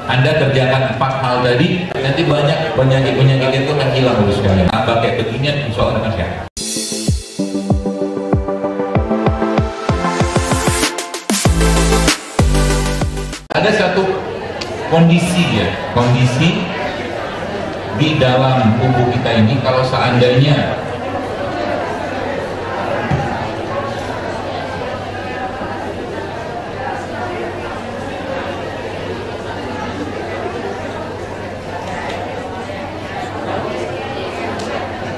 Anda kerjakan 4 hal tadi, nanti banyak penyakit-penyakit itu akan hilang terus sekalian. Tambah kayak beginian, insya Allah akan sehat. Ada satu kondisi di dalam tubuh kita ini, kalau seandainya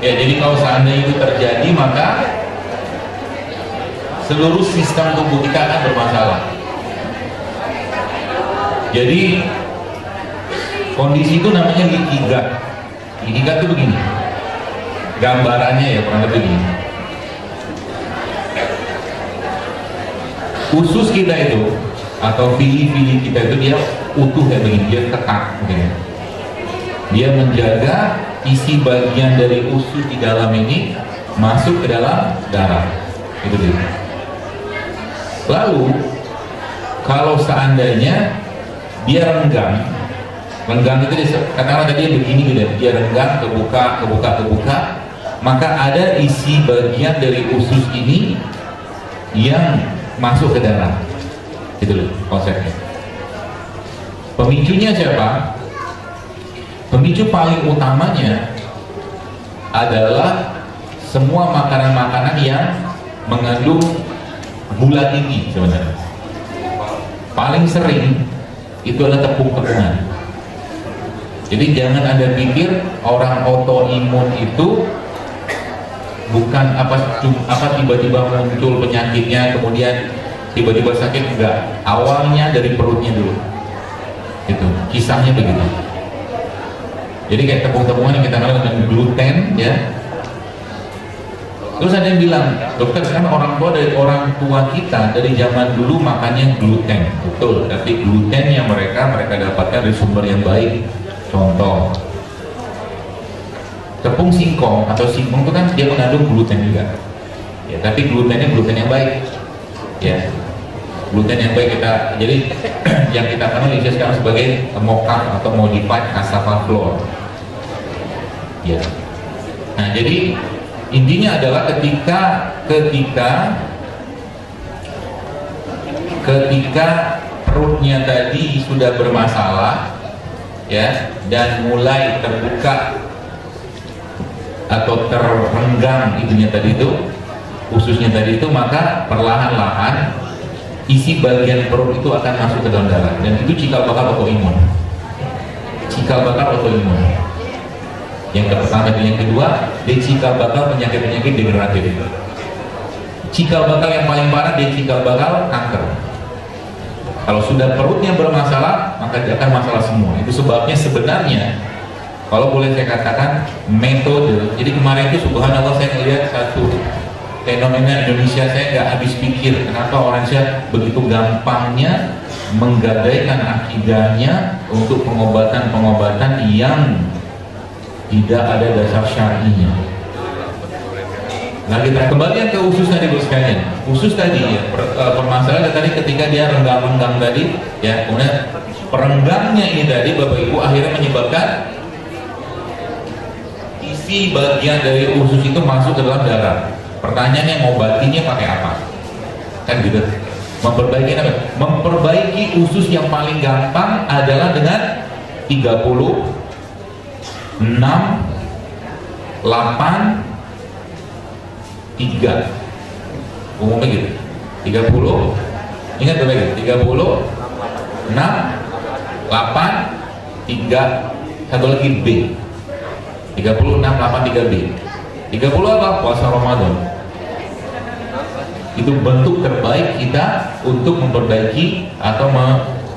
jadi kalau seandainya itu terjadi, maka seluruh sistem tubuh kita akan bermasalah. Jadi kondisi itu namanya leaky gut. Leaky gut itu begini, gambarannya ya kurang lebih begini. Usus kita itu atau fili-fili kita itu dia utuh kayak begini, dia ketat begini. Dia menjaga isi bagian dari usus di dalam ini masuk ke dalam darah. Itu dia. Lalu kalau seandainya dia renggang itu katakanlah tadi begini gitu, dia renggang, kebuka, maka ada isi bagian dari usus ini yang masuk ke darah. Itu loh konsepnya. Pemicunya siapa? Pemicu paling utamanya adalah semua makanan-makanan yang mengandung gula tinggi sebenarnya. Paling sering itu adalah tepung-tepungan. Jadi jangan Anda pikir orang autoimun itu bukan apa tiba-tiba muncul penyakitnya kemudian tiba-tiba sakit, enggak. Awalnya dari perutnya dulu. Itu kisahnya begitu. Jadi kayak tepung-tepungan yang kita kenal dengan gluten ya. Terus ada yang bilang, dokter kan orang tua kita dari zaman dulu makannya gluten, betul. Tapi gluten yang mereka dapatkan dari sumber yang baik. Contoh, tepung singkong atau singkong itu kan dia mengandung gluten juga. Ya, tapi glutennya gluten yang baik. Ya, gluten yang baik kita. Jadi yang kita kenal di sekarang sebagai mocha atau modified cassava flour. Ya. Nah, jadi intinya adalah ketika perutnya tadi sudah bermasalah ya, dan mulai terbuka atau terenggang itunya tadi itu, ususnya tadi itu, maka perlahan-lahan isi bagian perut itu akan masuk ke dalam darah, dan itu cikal bakal autoimun. Yang pertama dan yang kedua, dia cikal bakal penyakit-penyakit degeneratif. Cikal bakal yang paling parah, dia cikal bakal kanker. Kalau sudah perutnya bermasalah, maka dia akan masalah semua. Itu sebabnya sebenarnya, kalau boleh saya katakan, metode. Jadi kemarin itu subhanallah saya melihat satu fenomena Indonesia, saya nggak habis pikir kenapa orang Indonesia begitu gampangnya menggadaikan akidahnya untuk pengobatan-pengobatan yang tidak ada dasar syar'inya. Nah, kita kembali ke usus tadi bos sekalian. Usus tadi ya, permasalahan tadi ketika dia renggang-renggang tadi ya, kemudian perenggangnya ini tadi Bapak Ibu akhirnya menyebabkan isi bagian dari usus itu masuk ke dalam darah. Pertanyaannya, mau ngobatinya pakai apa? Kan gitu. Memperbaiki apa? Memperbaiki usus yang paling gampang adalah dengan 30 6 8 3 umumnya gitu. 30, ingat baik, 30 6 8 3, satu lagi B. 30 6 8 3 B. 30 apa? Puasa Ramadan. Itu bentuk terbaik kita untuk memperbaiki atau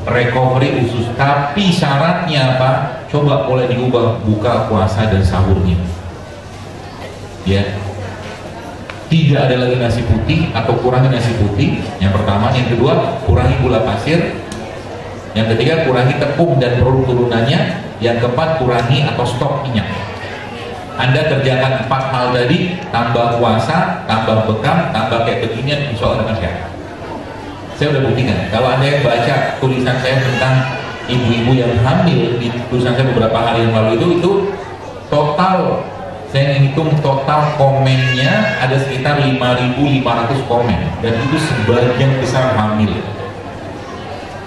recovery usus. Tapi syaratnya apa? Coba boleh diubah buka puasa dan sahurnya. Ya. Tidak ada lagi nasi putih atau kurangi nasi putih. Yang pertama, yang kedua, kurangi gula pasir. Yang ketiga, kurangi tepung dan produk turunannya. Yang keempat, kurangi atau stop minyak. Anda kerjakan 4 hal tadi, tambah puasa, tambah bekam, tambah kayak beginian, insya Allah akan sehat. Saya udah buktikan. Kalau Anda yang baca tulisan saya tentang ibu-ibu yang hamil di tulisan saya beberapa hari yang lalu itu total, saya hitung total komennya ada sekitar 5.500 komen, dan itu sebagian besar hamil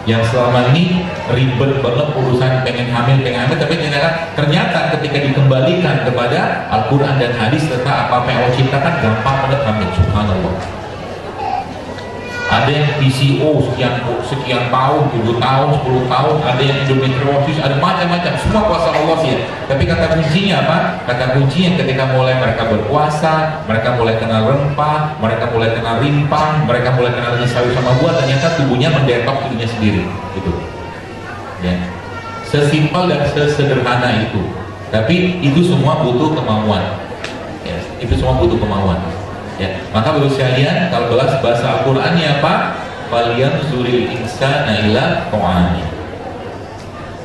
yang selama ini ribet banget urusan pengen hamil, tapi ternyata ketika dikembalikan kepada Al-Quran dan hadis tentang apa yang Allah ciptakan, gampang banget hamil. Subhanallah. Ada yang PCO sekian tahun, 7 tahun, 10 tahun, ada yang endometriosis, ada macam-macam, semua kuasa Allah sih ya. Tapi kata kuncinya apa? Kata kuncinya ketika mulai mereka berpuasa, mereka mulai kenal rempah, mereka mulai kenal rimpang, mereka mulai kenal sayur sama buah, ternyata tubuhnya mendetok dirinya sendiri gitu ya. Sesimpel dan sesederhana itu, tapi itu semua butuh kemauan ya. Itu semua butuh kemauan ya. Maka baru sekalian, kalau bahasa Al-Qur'annya apa? Falyanzuril insana ila ta'ami.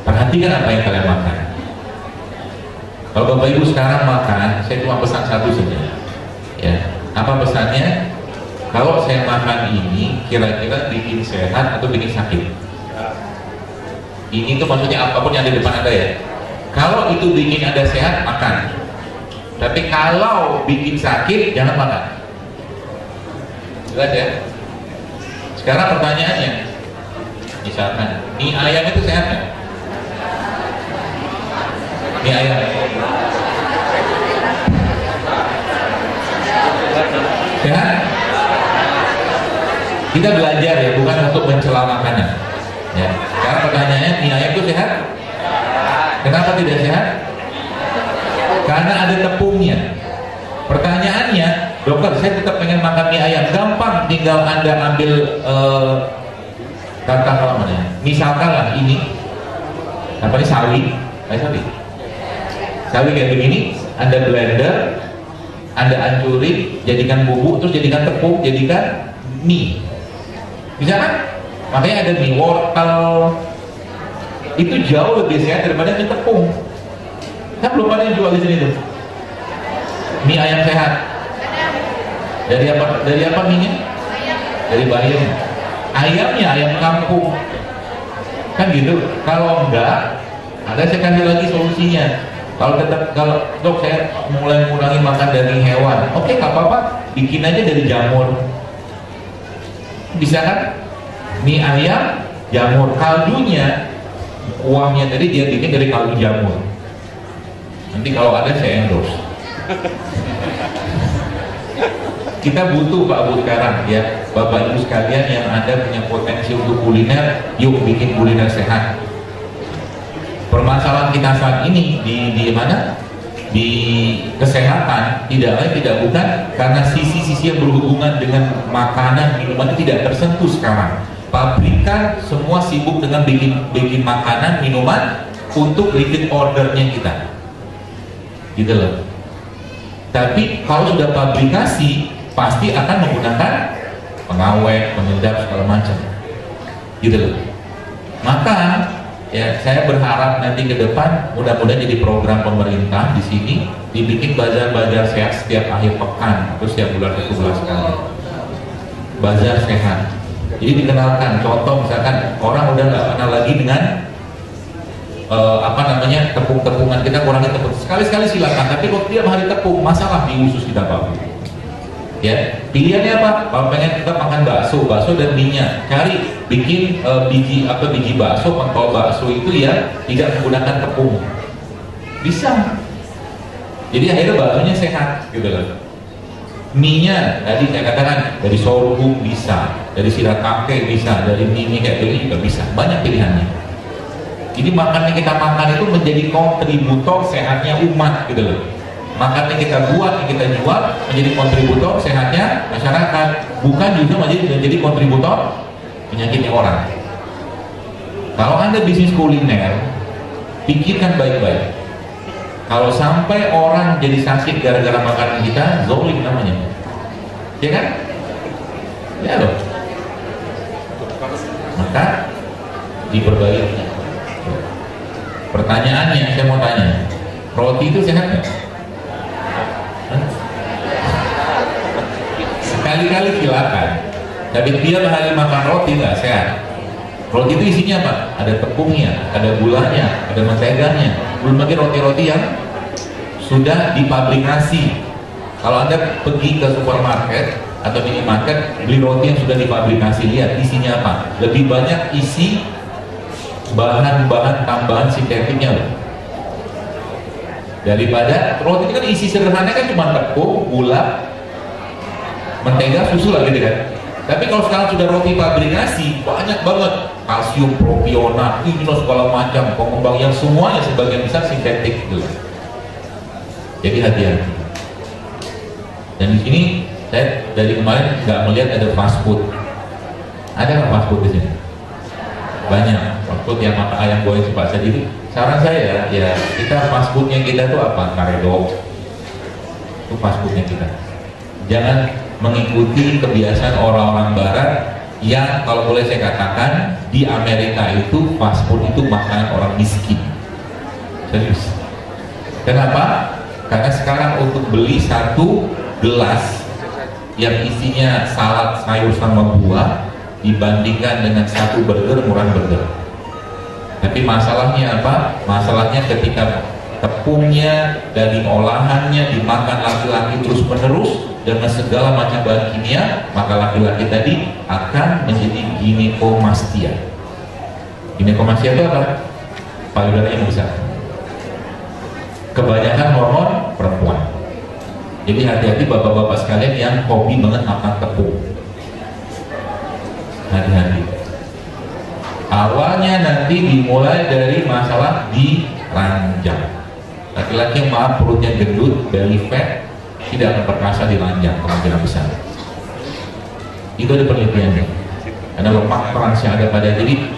Perhatikan apa yang kalian makan. Kalau Bapak Ibu sekarang makan, saya cuma pesan satu saja ya. Apa pesannya? Kalau saya makan ini kira-kira bikin sehat atau bikin sakit? Ini tuh maksudnya apapun yang ada di depan Anda ya. Kalau itu bikin Anda sehat, makan. Tapi kalau bikin sakit, jangan makan. Jelas ya? Sekarang pertanyaannya, misalkan mie ayam itu sehat nggak? Mie ayam sehat? Kita belajar ya, bukan untuk mencela makanan ya. Sekarang pertanyaannya, mie ayam itu sehat? Kenapa tidak sehat? Karena ada tepungnya. Pertanyaannya, dokter, saya tetap pengen makan mie ayam. Gampang, tinggal Anda ambil katakanlah mana? Misalkan lah ini, apa ini sawi, sawi kayak begini, Anda blender, Anda hancurin, jadikan bubuk, terus jadikan tepung, jadikan mie. Bisa kan? Makanya ada mie wortel. Itu jauh lebih sehat daripada mie tepung. Kan belum ada yang jual di sini tuh. Mie ayam sehat. Dari apa? Dari apa mie-nya? Dari bayam. Ayamnya ayam kampung. Kan gitu. Kalau enggak, ada saya kasih lagi solusinya. Kalau dok saya mulai mengurangi makan daging hewan, oke nggak apa-apa, bikin aja dari jamur. Bisa kan? Mie ayam, jamur, kaldunya, kuahnya tadi dia bikin dari kaldu jamur. Nanti kalau ada saya endorse. Kita butuh Pak Bu sekarang ya, Bapak Ibu sekalian yang Anda punya potensi untuk kuliner, yuk bikin kuliner sehat. Permasalahan kita saat ini di mana? Di kesehatan tidak lain tidak bukan karena sisi-sisi yang berhubungan dengan makanan, minuman itu tidak tersentuh sekarang. Pabrikan semua sibuk dengan bikin makanan, minuman untuk repeat ordernya kita, gitu loh. Tapi kalau sudah pabrikasi pasti akan menggunakan pengawet, penyedap segala macam, gitu loh. Maka ya saya berharap nanti ke depan mudah-mudahan jadi program pemerintah di sini dibikin bazar-bazar sehat setiap akhir pekan atau setiap bulan ke-12 sekali. Bazar sehat. Jadi dikenalkan, contoh misalkan orang udah nggak kenal lagi dengan tepung-tepungan, kita kurangi tepung. Sekali-sekali silakan, tapi kalau tiap hari tepung masalah di usus kita Pak. Ya, pilihannya apa? Kalau pengen tetap makan bakso dan minyak, cari bikin biji bakso, pentol bakso itu ya tidak menggunakan tepung. Bisa. Jadi akhirnya baksonya sehat, gitu loh. Mie-nya tadi saya katakan dari sorghum bisa, dari shiratake bisa, dari mie kayak gini juga bisa. Banyak pilihannya. Jadi makan yang kita makan itu menjadi kontributor sehatnya umat, gitu loh. Makan yang kita buat, yang kita jual menjadi kontributor sehatnya masyarakat, bukan juga menjadi kontributor penyakitnya orang. Kalau Anda bisnis kuliner, pikirkan baik-baik. Kalau sampai orang jadi sakit gara-gara makanan kita, zolim namanya, ya kan? Ya loh. Maka diperbaiki. Pertanyaannya, saya mau tanya, roti itu sehat nggak? Sekali-kali silakan, tapi tiap hari makan roti nggak sehat. Roti itu isinya apa? Ada tepungnya, ada gulanya, ada menteganya. Belum lagi roti-roti yang sudah dipabrikasi. Kalau Anda pergi ke supermarket atau minimarket, beli roti yang sudah dipabrikasi, lihat isinya apa. Lebih banyak isi bahan-bahan tambahan sintetiknya loh. Daripada roti ini kan isi sederhana kan cuma tepung, gula, mentega, susu lah gitu kan. Tapi kalau sekarang sudah roti pabrikasi, banyak banget kalsium, propionat, ini segala macam pengembang yang semuanya sebagian besar sintetik gitu. Jadi hati-hati. Dan di sini saya dari kemarin nggak melihat ada fast food. Ada nggak fast food di sini? Banyak fast food yang makan ayam goreng cepat saja. Jadi saran saya ya kita fast foodnya kita tuh apa? Karedok. Itu fast foodnya kita. Jangan mengikuti kebiasaan orang-orang barat yang kalau boleh saya katakan di Amerika itu fast food itu makanan orang miskin. Serius. Kenapa? Karena sekarang untuk beli satu gelas yang isinya salad, sayur sama buah dibandingkan dengan satu burger, murah burger. Tapi masalahnya apa? Masalahnya ketika tepungnya, daging olahannya dimakan laki-laki terus menerus dengan segala macam bahan kimia, maka laki-laki tadi akan menjadi ginekomastia. Ginekomastia itu apa? Payudara yang besar. Kebanyakan hormon perempuan. Jadi hati-hati bapak-bapak sekalian yang hobi banget makan tepung. Hati-hati. Awalnya nanti dimulai dari masalah di ranjang. Laki-laki yang maaf perutnya gendut, belly fat, tidak akan perkasa di ranjang kemungkinan besar. Itu ada penelitiannya. Karena lemak trans yang ada pada diri.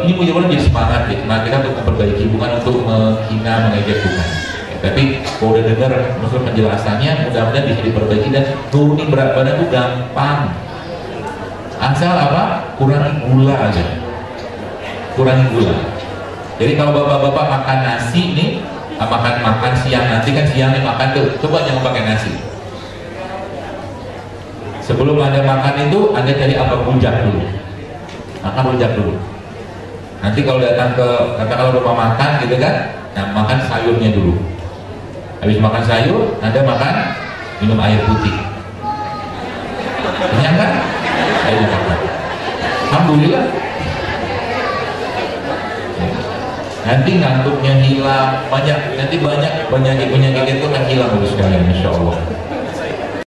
Ini mudah-mudahan jadi semangat ya. Semangat kita untuk memperbaiki, bukan untuk menghina, mengejek, bukan. Tapi kalau udah dengar maksud penjelasannya, mudah-mudahan bisa diperbaiki dan turunin berat badan itu gampang. Asal apa? Kurangi gula aja. Kurangi gula. Jadi kalau bapak-bapak makan nasi nih, makan siang nanti kan siangnya makan tuh, coba jangan pakai nasi. Sebelum Anda makan itu, Anda cari apa? Rujak dulu. Makan rujak dulu. Nanti kalau datang ke, kalau rumah makan gitu kan, nah makan sayurnya dulu. Habis makan sayur, Anda makan, minum air putih. Kenyang kan? Ayo makan. Alhamdulillah. Nanti ngantuknya hilang, nanti banyak penyakit itu akan hilang terus sekalian, insya Allah.